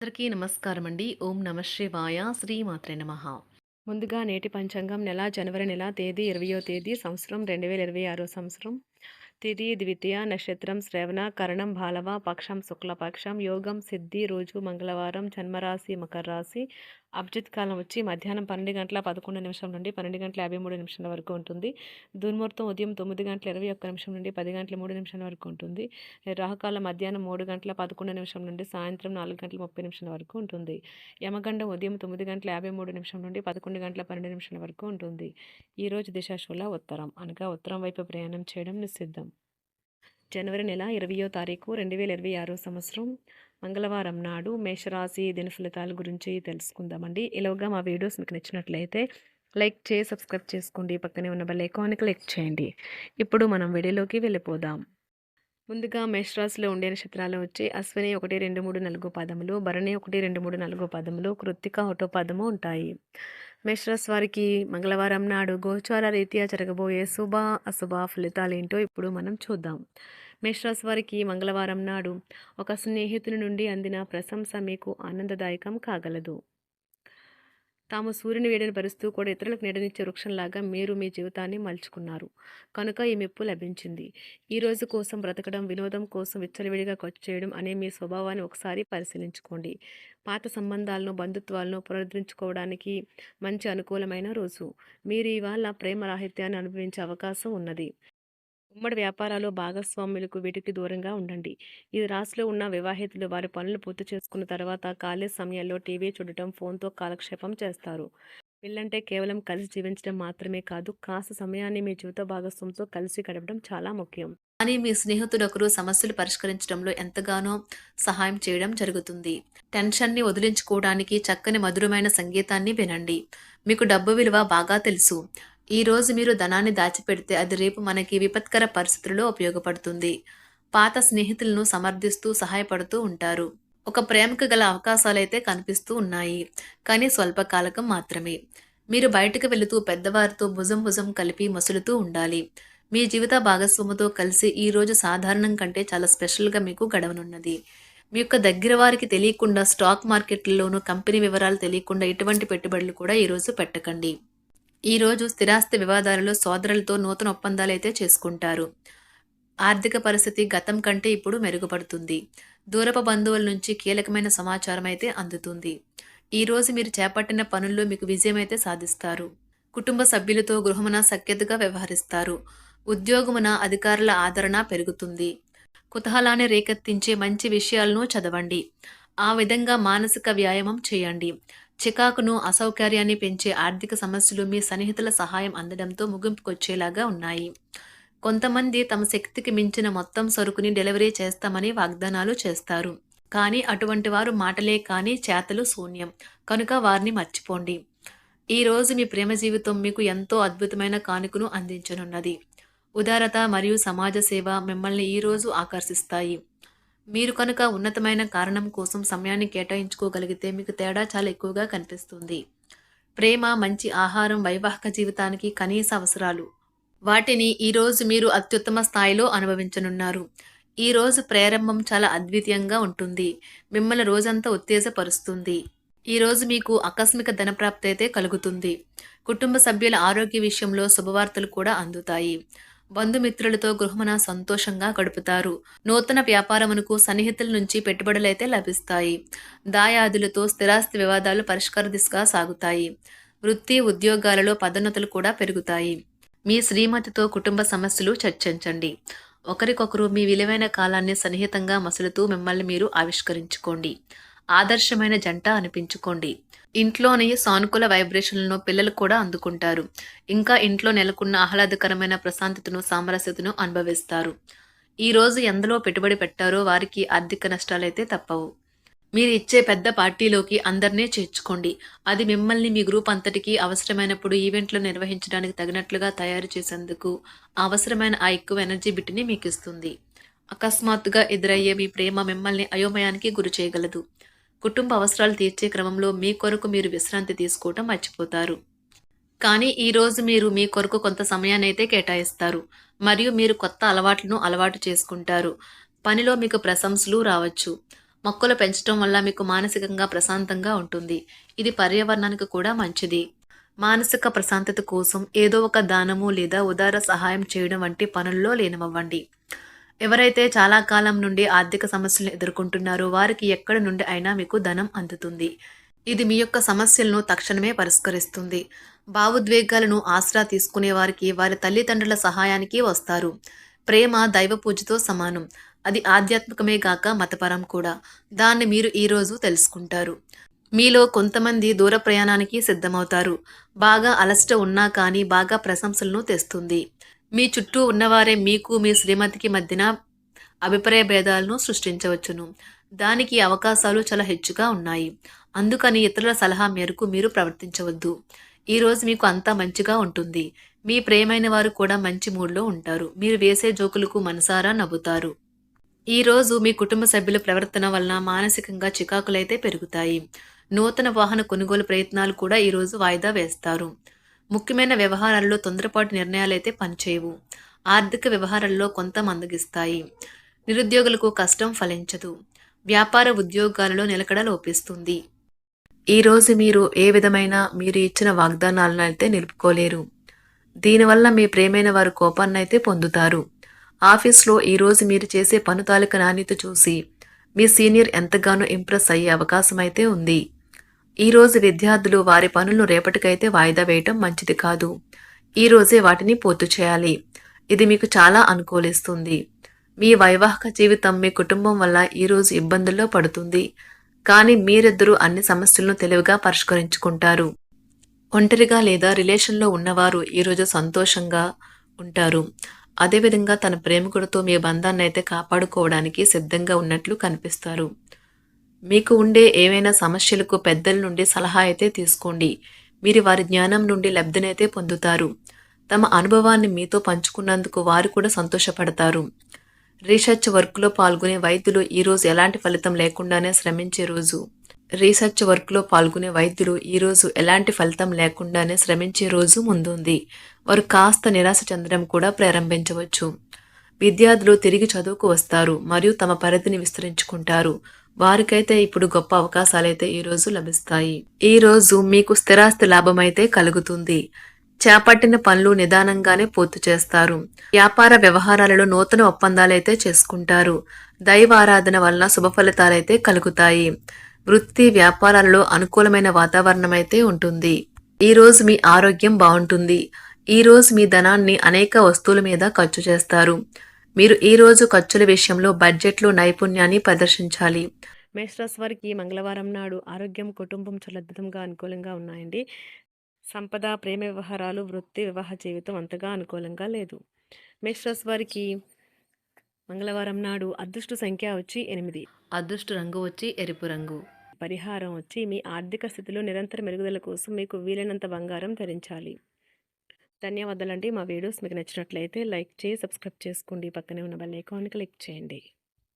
అందరికీ నమస్కారం అండి. ఓం నమ శివాయ. శ్రీమాత్రే నమః. ముందుగా నేటి పంచాంగం జనవరి నెల తేదీ 20వ తేదీ సంవత్సరం 2026 సంవత్సరం. తిథి ద్వితీయ, నక్షత్రం శ్రవణ, కరణం బాలవ, పక్షం శుక్లపక్షం, యోగం సిద్ధి, రోజు మంగళవారం, జన్మరాశి మకర రాశి. అభిజిత్ కాలం వచ్చి మధ్యాహ్నం 12:11 నుండి 12:53 వరకు ఉంటుంది. దుర్ముహూర్తం ఉదయం 9:21 నుండి 10:03 వరకు ఉంటుంది. రాహుకాలం మధ్యాహ్నం 3:11 నుండి సాయంత్రం 4:30 వరకు ఉంటుంది. యమగండం ఉదయం 9:53 నుండి 11:12 వరకు ఉంటుంది. ఈరోజు దిశాశూల ఉత్తరం, అనగా ఉత్తరం వైపు ప్రయాణం చేయడం నిషిద్ధం. జనవరి నెల 20వ తారీఖు 2026 సంవత్సరం మంగళవారం నాడు మేషరాశి దిన ఫలితాల గురించి తెలుసుకుందామండి. ఇలాగా మా వీడియోస్ మీకు నచ్చినట్లయితే లైక్ చేసి సబ్స్క్రైబ్ చేసుకోండి. పక్కనే ఉన్న బెల్ ఐకాన్ని క్లిక్ చేయండి. ఇప్పుడు మనం వీడియోలోకి వెళ్ళిపోదాం. ముందుగా మేషరాశిలో ఉండే నక్షత్రాలు వచ్చి అశ్విని 1, 2, 3, 4 పదములు, భరణి 1, 2, 3, 4 పదములు, కృత్తిక 1 పదము ఉంటాయి. మేషరాశి వారికి మంగళవారం నాడు గోచార రీత్యా జరగబోయే శుభ అశుభ ఫలితాలు ఏంటో ఇప్పుడు మనం చూద్దాం. మేషరాశి వారికి మంగళవారం నాడు ఒక స్నేహితుని నుండి అందిన ప్రశంస మీకు ఆనందదాయకం కాగలదు. తాము సూర్యుని వేడిని భరిస్తూ కూడా ఇతరులకు నీడనిచ్చే వృక్షంలాగా మీరు మీ జీవితాన్ని మలుచుకున్నారు కనుక ఈ మెప్పు లభించింది. ఈ రోజు కోసం బ్రతకడం, వినోదం కోసం విచ్చలవిడిగా ఖర్చు చేయడం అనే మీ స్వభావాన్ని ఒకసారి పరిశీలించుకోండి. పాత సంబంధాలను, బంధుత్వాలను పునరుద్ధరించుకోవడానికి మంచి అనుకూలమైన రోజు. మీరు ఇవాళ ప్రేమ రాహిత్యాన్ని అనుభవించే అవకాశం ఉన్నది. ఉమ్మడి వ్యాపారాలు, భాగస్వాములకు వీటికి దూరంగా ఉండండి. ఈ రాశిలో ఉన్న వివాహితులు వారి పనులు పూర్తి చేసుకున్న తర్వాత ఖాళీ సమయాల్లో టీవీ చూడటం, ఫోన్తో కాలక్షేపం చేస్తారు. పెళ్ళంటే కేవలం కలిసి జీవించడం మాత్రమే కాదు, కాస్త సమయాన్ని మీ జీవిత భాగస్వామితో కలిసి గడపడం చాలా ముఖ్యం. కానీ మీ స్నేహితుడొకరు సమస్యలు పరిష్కరించడంలో ఎంతగానో సహాయం చేయడం జరుగుతుంది. టెన్షన్ని వదిలించుకోవడానికి చక్కని మధురమైన సంగీతాన్ని వినండి. మీకు డబ్బు విలువ బాగా తెలుసు. ఈ రోజు మీరు ధనాన్ని దాచిపెడితే అది రేపు మనకి విపత్కర పరిస్థితుల్లో ఉపయోగపడుతుంది. పాత స్నేహితులను సమర్థిస్తూ సహాయపడుతూ ఉంటారు. ఒక ప్రేమకు గల అవకాశాలైతే కనిపిస్తూ ఉన్నాయి, కానీ స్వల్పకాలకం మాత్రమే. మీరు బయటకు వెళుతూ పెద్దవారితో భుజం భుజం కలిపి మసులుతూ ఉండాలి. మీ జీవిత భాగస్వామితో కలిసి ఈ రోజు సాధారణం కంటే చాలా స్పెషల్గా మీకు గడవనున్నది. మీ యొక్క దగ్గర వారికి తెలియకుండా స్టాక్ మార్కెట్లలోనూ కంపెనీ వివరాలు తెలియకుండా ఎటువంటి పెట్టుబడులు కూడా ఈరోజు పెట్టకండి. ఈరోజు స్థిరాస్తి వివాదాలలో సోదరులతో నూతన ఒప్పందాలైతే చేసుకుంటారు. ఆర్థిక పరిస్థితి గతం కంటే ఇప్పుడు మెరుగుపడుతుంది. దూరపు బంధువుల నుంచి కీలకమైన సమాచారం అయితే అందుతుంది. ఈరోజు మీరు చేపట్టిన పనుల్లో మీకు విజయం అయితే సాధిస్తారు. కుటుంబ సభ్యులతో గృహమున సఖ్యతగా వ్యవహరిస్తారు. ఉద్యోగమున అధికారుల ఆదరణ పెరుగుతుంది. కుతూహలాన్ని రేకెత్తించే మంచి విషయాలను చదవండి. ఆ విధంగా మానసిక వ్యాయామం చేయండి. చికాకును, అసౌకర్యాన్ని పెంచే ఆర్థిక సమస్యలు మీ సన్నిహితుల సహాయం అందడంతో ముగింపుకొచ్చేలాగా ఉన్నాయి. కొంతమంది తమ శక్తికి మించిన మొత్తం సరుకుని డెలివరీ చేస్తామని వాగ్దానాలు చేస్తారు. కానీ అటువంటి వారు మాటలే కానీ చేతలు శూన్యం. కనుక వారిని మర్చిపోండి. ఈరోజు మీ ప్రేమ జీవితం మీకు ఎంతో అద్భుతమైన కానుకను అందించనున్నది. ఉదారత మరియు సమాజ సేవ మిమ్మల్ని ఈరోజు ఆకర్షిస్తాయి. మీరు కనుక ఉన్నతమైన కారణం కోసం సమయాన్ని కేటాయించుకోగలిగితే మీకు తేడా చాలా ఎక్కువగా కనిపిస్తుంది. ప్రేమ, మంచి ఆహారం వైవాహిక జీవితానికి కనీస అవసరాలు. వాటిని ఈరోజు మీరు అత్యుత్తమ స్థాయిలో అనుభవించనున్నారు. ఈరోజు ప్రారంభం చాలా అద్వితీయంగా ఉంటుంది. మిమ్మల్ని రోజంతా ఉత్తేజపరుస్తుంది. ఈరోజు మీకు ఆకస్మిక ధనప్రాప్తి అయితే కలుగుతుంది. కుటుంబ సభ్యుల ఆరోగ్య విషయంలో శుభవార్తలు కూడా అందుతాయి. బంధుమిత్రులతో గృహమున సంతోషంగా గడుపుతారు. నూతన వ్యాపారమునకు సన్నిహితుల నుంచి పెట్టుబడులైతే లభిస్తాయి. దాయాదులతో స్థిరాస్తి వివాదాలు పరిష్కార దిశగా సాగుతాయి. వృత్తి, ఉద్యోగాలలో పదోన్నతులు కూడా పెరుగుతాయి. మీ శ్రీమతితో కుటుంబ సమస్యలు చర్చించండి. ఒకరికొకరు మీ విలువైన కాలాన్ని సన్నిహితంగా మసులుతూ మిమ్మల్ని మీరు ఆవిష్కరించుకోండి. ఆదర్శమైన జంట అనిపించుకోండి. ఇంట్లోని సానుకూల వైబ్రేషన్లను పిల్లలు కూడా అందుకుంటారు. ఇంకా ఇంట్లో నెలకొన్న ఆహ్లాదకరమైన ప్రశాంతతను, సామరస్యతను అనుభవిస్తారు. ఈరోజు ఎందులో పెట్టుబడి పెట్టారో వారికి ఆర్థిక నష్టాలైతే తప్పవు. మీరు ఇచ్చే పెద్ద పార్టీలోకి అందరినీ చేర్చుకోండి. అది మిమ్మల్ని మీ గ్రూప్ అంతటికీ అవసరమైనప్పుడు ఈవెంట్లు నిర్వహించడానికి తగినట్లుగా తయారు చేసేందుకు అవసరమైన ఆ ఎక్కువ ఎనర్జీ బిట్ని మీకు ఇస్తుంది. అకస్మాత్తుగా ఎదురయ్యే మీ ప్రేమ మిమ్మల్ని అయోమయానికి గురి చేయగలదు. కుటుంబ అవసరాలు తీర్చే క్రమంలో మీ కొరకు మీరు విశ్రాంతి తీసుకోవటం మర్చిపోతారు. కానీ ఈరోజు మీరు మీ కొరకు కొంత సమయాన్ని అయితే కేటాయిస్తారు మరియు మీరు కొత్త అలవాట్లను అలవాటు చేసుకుంటారు. పనిలో మీకు ప్రశంసలు రావచ్చు. మొక్కలు పెంచడం వల్ల మీకు మానసికంగా ప్రశాంతంగా ఉంటుంది. ఇది పర్యావరణానికి కూడా మంచిది. మానసిక ప్రశాంతత కోసం ఏదో ఒక దానము లేదా ఉదార సహాయం చేయడం వంటి పనుల్లో లీనమవ్వండి. ఎవరైతే చాలా కాలం నుండి ఆర్థిక సమస్యలను ఎదుర్కొంటున్నారో వారికి ఎక్కడి నుండి అయినా మీకు ధనం అందుతుంది. ఇది మీ యొక్క సమస్యలను తక్షణమే పరిష్కరిస్తుంది. భావోద్వేగాలను ఆసరా తీసుకునే వారికి వారి తల్లిదండ్రుల సహాయానికి వస్తారు. ప్రేమ దైవ పూజతో సమానం. అది ఆధ్యాత్మికమే గాక మతపరం కూడా. దాన్ని మీరు ఈరోజు తెలుసుకుంటారు. మీలో కొంతమంది దూర ప్రయాణానికి సిద్ధమవుతారు. బాగా అలసట ఉన్నా కానీ బాగా ప్రశంసలను తెస్తుంది. మీ చుట్టూ ఉన్నవారే మీకు మీ శ్రీమతికి మధ్యన అభిప్రాయ భేదాలను సృష్టించవచ్చును. దానికి అవకాశాలు చాలా హెచ్చుగా ఉన్నాయి. అందుకని ఇతరుల సలహా మేరకు మీరు ప్రవర్తించవద్దు. ఈరోజు మీకు అంతా మంచిగా ఉంటుంది. మీ ప్రియమైన వారు కూడా మంచి మూడ్లో ఉంటారు. మీరు వేసే జోకులకు మనసారా నవ్వుతారు. ఈరోజు మీ కుటుంబ సభ్యుల ప్రవర్తన వలన మానసికంగా చికాకులైతే పెరుగుతాయి. నూతన వాహన కొనుగోలు ప్రయత్నాలు కూడా ఈరోజు వాయిదా వేస్తారు. ముఖ్యమైన వ్యవహారాల్లో తొందరపాటు నిర్ణయాలైతే పనిచేయవు. ఆర్థిక వ్యవహారాల్లో కొంత మందగిస్తాయి. నిరుద్యోగులకు కష్టం ఫలించదు. వ్యాపార ఉద్యోగాలలో నిలకడ లోపిస్తుంది. ఈరోజు మీరు ఏ విధమైన మీరు ఇచ్చిన వాగ్దానాలను అయితే నిలుపుకోలేరు. దీనివల్ల మీ ప్రేమైన వారు కోపాన్నైతే పొందుతారు. ఆఫీస్లో ఈరోజు మీరు చేసే పను తాలూకా నాణ్యత చూసి మీ సీనియర్ ఎంతగానో ఇంప్రెస్ అయ్యే అవకాశం అయితే ఉంది. ఈరోజు విద్యార్థులు వారి పనులను రేపటికైతే వాయిదా వేయటం మంచిది కాదు. ఈరోజే వాటిని పూర్తి చేయాలి. ఇది మీకు చాలా అనుకూలిస్తుంది. మీ వైవాహిక జీవితం మీ కుటుంబం వల్ల ఈరోజు ఇబ్బందుల్లో పడుతుంది. కానీ మీరిద్దరూ అన్ని సమస్యలను తెలివిగా పరిష్కరించుకుంటారు. ఒంటరిగా లేదా రిలేషన్లో ఉన్నవారు ఈరోజు సంతోషంగా ఉంటారు. అదేవిధంగా తన ప్రేమికుడితో మీ బంధాన్ని అయితే కాపాడుకోవడానికి సిద్ధంగా ఉన్నట్లు కనిపిస్తారు. మీకు ఉండే ఏవైనా సమస్యలకు పెద్దల నుండి సలహా అయితే తీసుకోండి. మీరు వారి జ్ఞానం నుండి లబ్ధినైతే పొందుతారు. తమ అనుభవాన్ని మీతో పంచుకున్నందుకు వారు కూడా సంతోషపడతారు. రీసెర్చ్ వర్క్లో పాల్గొనే వైద్యులు ఈరోజు ఎలాంటి ఫలితం లేకుండానే శ్రమించే రోజు. రీసెర్చ్ వర్క్లో పాల్గొనే వైద్యులు ఈరోజు ఎలాంటి ఫలితం లేకుండానే శ్రమించే రోజు ముందుంది. వారు కాస్త నిరాశ చెందడం కూడా ప్రారంభించవచ్చు. విద్యార్థులు తిరిగి చదువుకు వస్తారు మరియు తమ పరిధిని విస్తరించుకుంటారు. వారికైతే ఇప్పుడు గొప్ప అవకాశాలైతే ఈరోజు లభిస్తాయి. ఈరోజు మీకు స్థిరాస్తి లాభమైతే కలుగుతుంది. చేపట్టిన పనులు నిదానంగానే పూర్తి చేస్తారు. వ్యాపార వ్యవహారాలలో నూతన ఒప్పందాలైతే చేసుకుంటారు. దైవ ఆరాధన వలన శుభ ఫలితాలైతే కలుగుతాయి. వృత్తి వ్యాపారాలలో అనుకూలమైన వాతావరణం అయితే ఉంటుంది. ఈరోజు మీ ఆరోగ్యం బాగుంటుంది. ఈరోజు మీ ధనాన్ని అనేక వస్తువుల మీద ఖర్చు చేస్తారు. మీరు ఈరోజు ఖర్చుల విషయంలో బడ్జెట్లో నైపుణ్యాన్ని ప్రదర్శించాలి. మేషరాశి వారికి మంగళవారం నాడు ఆరోగ్యం, కుటుంబం చాలా అద్భుతంగా అనుకూలంగా ఉన్నాయండి. సంపద, ప్రేమ వ్యవహారాలు, వృత్తి, వివాహ జీవితం అంతగా అనుకూలంగా లేదు. మేషరాశి వారికి మంగళవారం నాడు అదృష్ట సంఖ్య వచ్చి 8. అదృష్ట రంగు వచ్చి ఎరుపు రంగు. పరిహారం వచ్చి మీ ఆర్థిక స్థితిలో నిరంతర మెరుగుదల కోసం మీకు వీలైనంత బంగారం ధరించాలి. ధన్యవాదాలండి. మా వీడియోస్ మీకు నచ్చినట్లయితే లైక్ చేసి సబ్స్క్రైబ్ చేసుకోండి. పక్కనే ఉన్న బెల్ ఐకాన్ని క్లిక్ చేయండి.